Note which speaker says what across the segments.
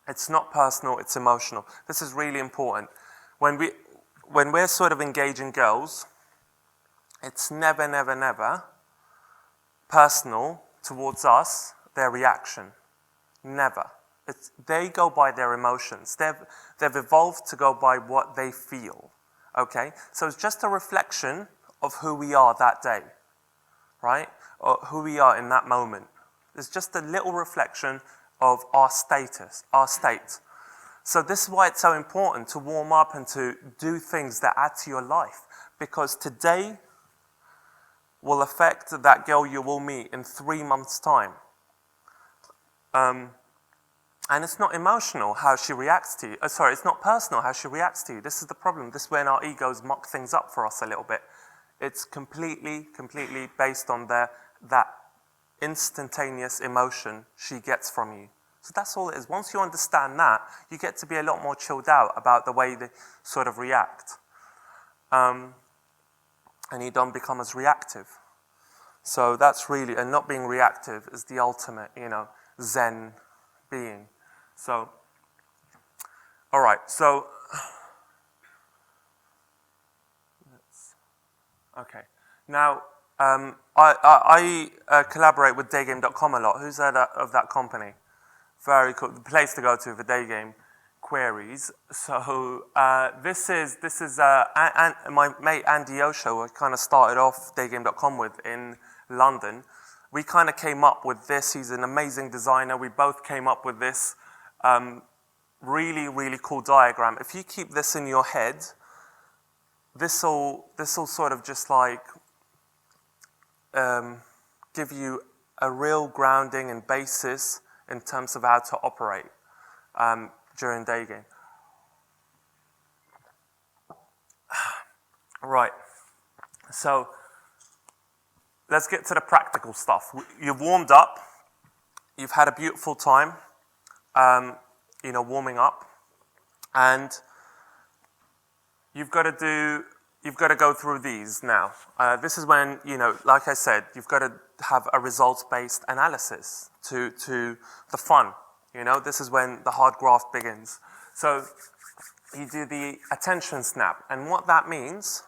Speaker 1: It's not personal, it's emotional. This is really important. When we're sort of engaging girls, it's never, never, never personal towards us, their reaction. Never. They go by their emotions. They've evolved to go by what they feel. Okay? So it's just a reflection of who we are that day, right? Or who we are in that moment. It's just a little reflection of our status, our state. So this is why it's so important to warm up and to do things that add to your life. Because today will affect that girl you will meet in 3 months' time. And it's not emotional how she reacts to you. It's not personal how she reacts to you. This is the problem. This is when our egos muck things up for us a little bit. It's completely based on that instantaneous emotion she gets from you. So that's all it is. Once you understand that, you get to be a lot more chilled out about the way they sort of react. And you don't become as reactive. So that's really, and not being reactive is the ultimate, Zen being. So, all right, so, okay. Now, I collaborate with Daygame.com a lot. Who's heard of that company? Very cool. The place to go to for Daygame queries. So this is my mate Andy Osho. I kind of started off Daygame.com with in London. We kind of came up with this. He's an amazing designer. We both came up with this really cool diagram. If you keep this in your head, this'll sort of just like give you a real grounding and basis in terms of how to operate during Daygame. Right, so let's get to the practical stuff. You've warmed up, you've had a beautiful time, warming up, and you've got to go through these now. This is when, like I said, you've got to have a results-based analysis to the fun. This is when the hard graft begins. So you do the attention snap. And what that means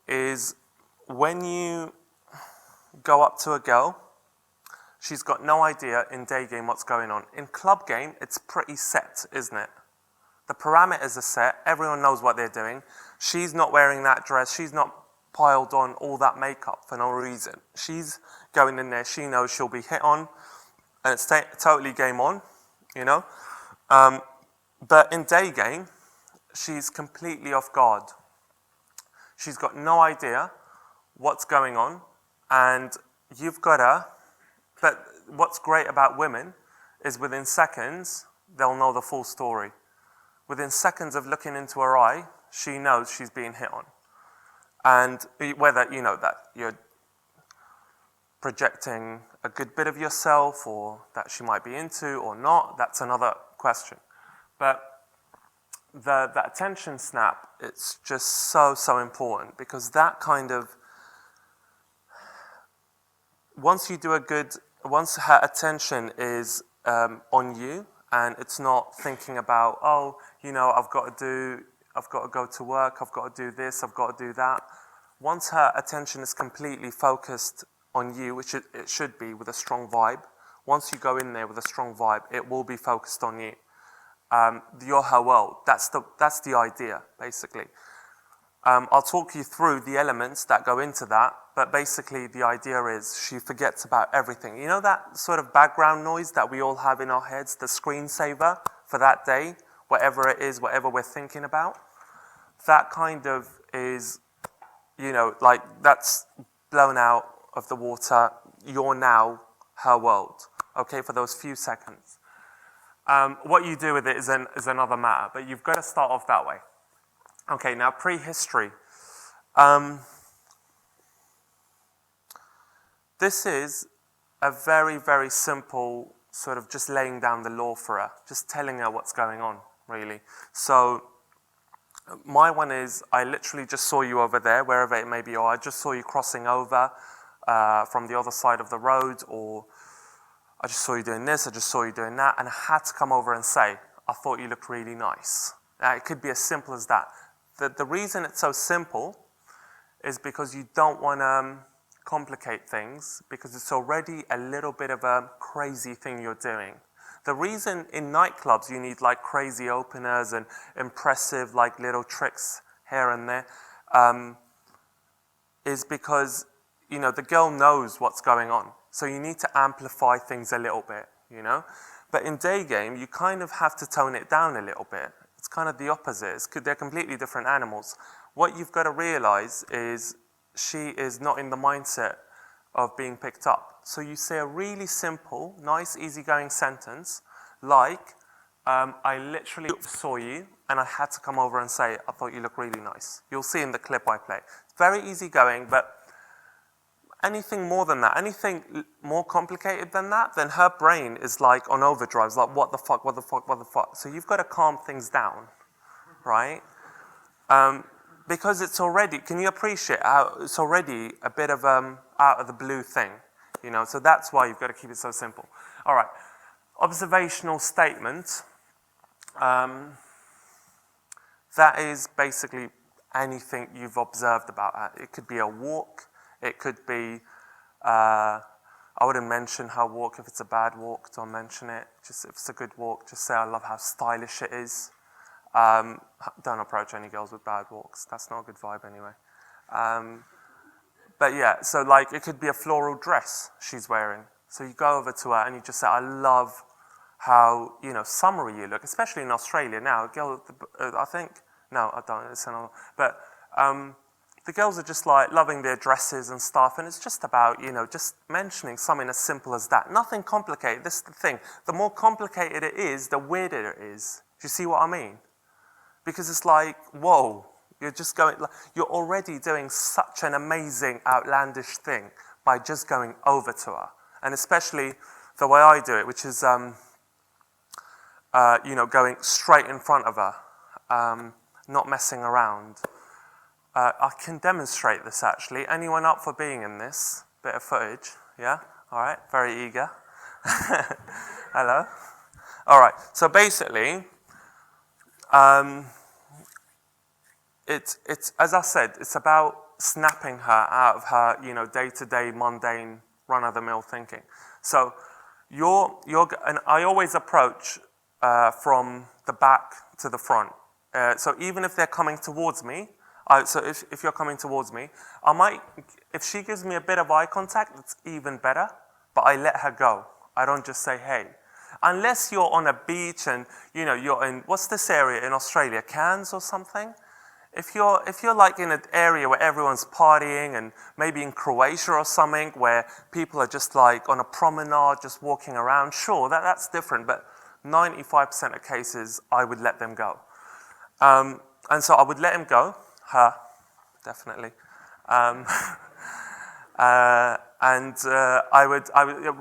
Speaker 1: is when you go up to a girl, she's got no idea in Daygame what's going on. In club game, it's pretty set, isn't it? The parameters are set. Everyone knows what they're doing. She's not wearing that dress. She's not piled on all that makeup for no reason. She's going in there. She knows she'll be hit on, and it's totally game on, But in Daygame, she's completely off guard. She's got no idea what's going on, and you've got to. But what's great about women is within seconds, they'll know the full story. Within seconds of looking into her eye, she knows she's being hit on. And whether that you're projecting a good bit of yourself or that she might be into or not, that's another question. But the attention snap, it's just so important, because that kind of, once her attention is on you, and it's not thinking about, I've got to go to work, I've got to do this, I've got to do that. Once her attention is completely focused on you, which it should be with a strong vibe, once you go in there with a strong vibe, it will be focused on you. You're her world. That's the idea, basically. I'll talk you through the elements that go into that, but basically the idea is she forgets about everything. You know that sort of background noise that we all have in our heads, the screensaver for that day, whatever it is, whatever we're thinking about? That kind of is, like that's blown out of the water. You're now her world, okay, for those few seconds. What you do with it is another matter, but you've got to start off that way. Okay, now prehistory. This is a very simple sort of just laying down the law for her, just telling her what's going on, really. So my one is, I literally just saw you over there, wherever it may be, or I just saw you crossing over from the other side of the road, or I just saw you doing this, I just saw you doing that, and I had to come over and say, I thought you looked really nice. It could be as simple as that. The reason it's so simple is because you don't want to complicate things, because it's already a little bit of a crazy thing you're doing. The reason in nightclubs you need like crazy openers and impressive like little tricks here and there is because, you know, the girl knows what's going on. So you need to amplify things a little bit, you know? But in Daygame, you kind of have to tone it down a little bit. It's kind of the opposite. They're completely different animals. What you've got to realize is she is not in the mindset of being picked up. So you say a really simple, nice, easygoing sentence like, I literally saw you and I had to come over and say, I thought you look really nice. You'll see in the clip I play. It's very easygoing, but anything more than that, anything more complicated than that, then her brain is like on overdrive. It's like, what the fuck, what the fuck, what the fuck? So you've got to calm things down, right? Because it's already, can you appreciate how it's already a bit of out of the blue thing, you know? So that's why you've got to keep it so simple. All right, observational statement. That is basically anything you've observed about her. It could be a walk. It could be, I wouldn't mention her walk if it's a bad walk, don't mention it. Just if it's a good walk, just say I love how stylish it is. Don't approach any girls with bad walks. That's not a good vibe anyway. But yeah, so like it could be a floral dress she's wearing. So you go over to her and you just say, I love how, you know, summery you look, especially in Australia now. Girl, I think, no, I don't, it's another, but the girls are just like loving their dresses and stuff, and it's just about, you know, just mentioning something as simple as that. Nothing complicated. This is the thing. The more complicated it is, the weirder it is. Do you see what I mean? Because it's like, whoa, you're just going, you're already doing such an amazing, outlandish thing by just going over to her. And especially the way I do it, which is, you know, going straight in front of her, not messing around. I can demonstrate this actually. Anyone up for being in this bit of footage? Yeah? All right, very eager. Hello? All right, so basically, it's as I said, it's about snapping her out of her, you know, day-to-day mundane run-of-the-mill thinking. So and I always approach from the back to the front. So even if they're coming towards me, so if you're coming towards me, I might, if she gives me a bit of eye contact, it's even better, but I let her go. I don't just say, hey. Unless you're on a beach and, you know, you're in, what's this area in Australia, Cairns or something? If you're like in an area where everyone's partying and maybe in Croatia or something where people are just like on a promenade, just walking around, sure, that's different, but 95% of cases, I would let them go. And so I would let him go. Her, definitely.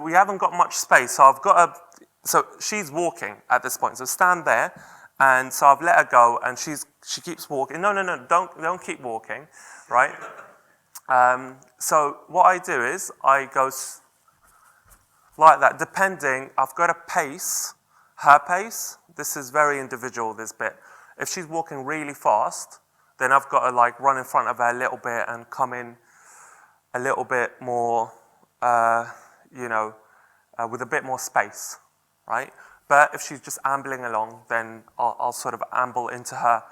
Speaker 1: We haven't got much space, so so she's walking at this point, so stand there, and so I've let her go, and she keeps walking. No, don't keep walking, right? So what I do is, I go like that, depending, I've got a pace, her pace, this is very individual, this bit. If she's walking really fast, then I've got to like run in front of her a little bit and come in a little bit more, you know, with a bit more space, right? But if she's just ambling along, then I'll sort of amble into her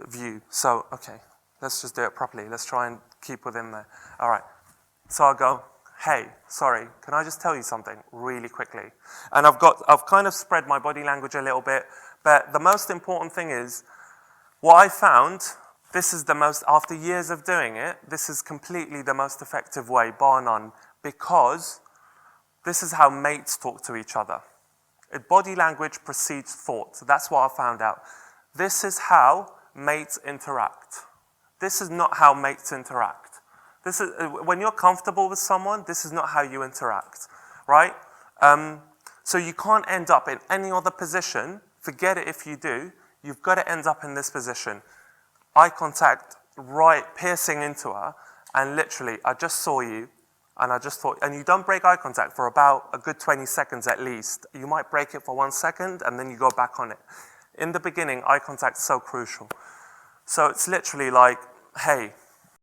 Speaker 1: view. So, okay, let's just do it properly. Let's try and keep within there. All right. So I'll go, hey, sorry, can I just tell you something really quickly? And I've kind of spread my body language a little bit, but the most important thing is, what I found, this is the most, after years of doing it, this is completely the most effective way, bar none, because this is how mates talk to each other. Body language precedes thought, so that's what I found out. This is how mates interact. This is not how mates interact. This is, when you're comfortable with someone, this is not how you interact, right? So you can't end up in any other position, forget it if you do, you've got to end up in this position. Eye contact, right, piercing into her, and literally, I just saw you, And I just thought, and you don't break eye contact for about a good 20 seconds at least. You might break it for 1 second and then you go back on it. In the beginning, eye contact is so crucial. So it's literally like, hey,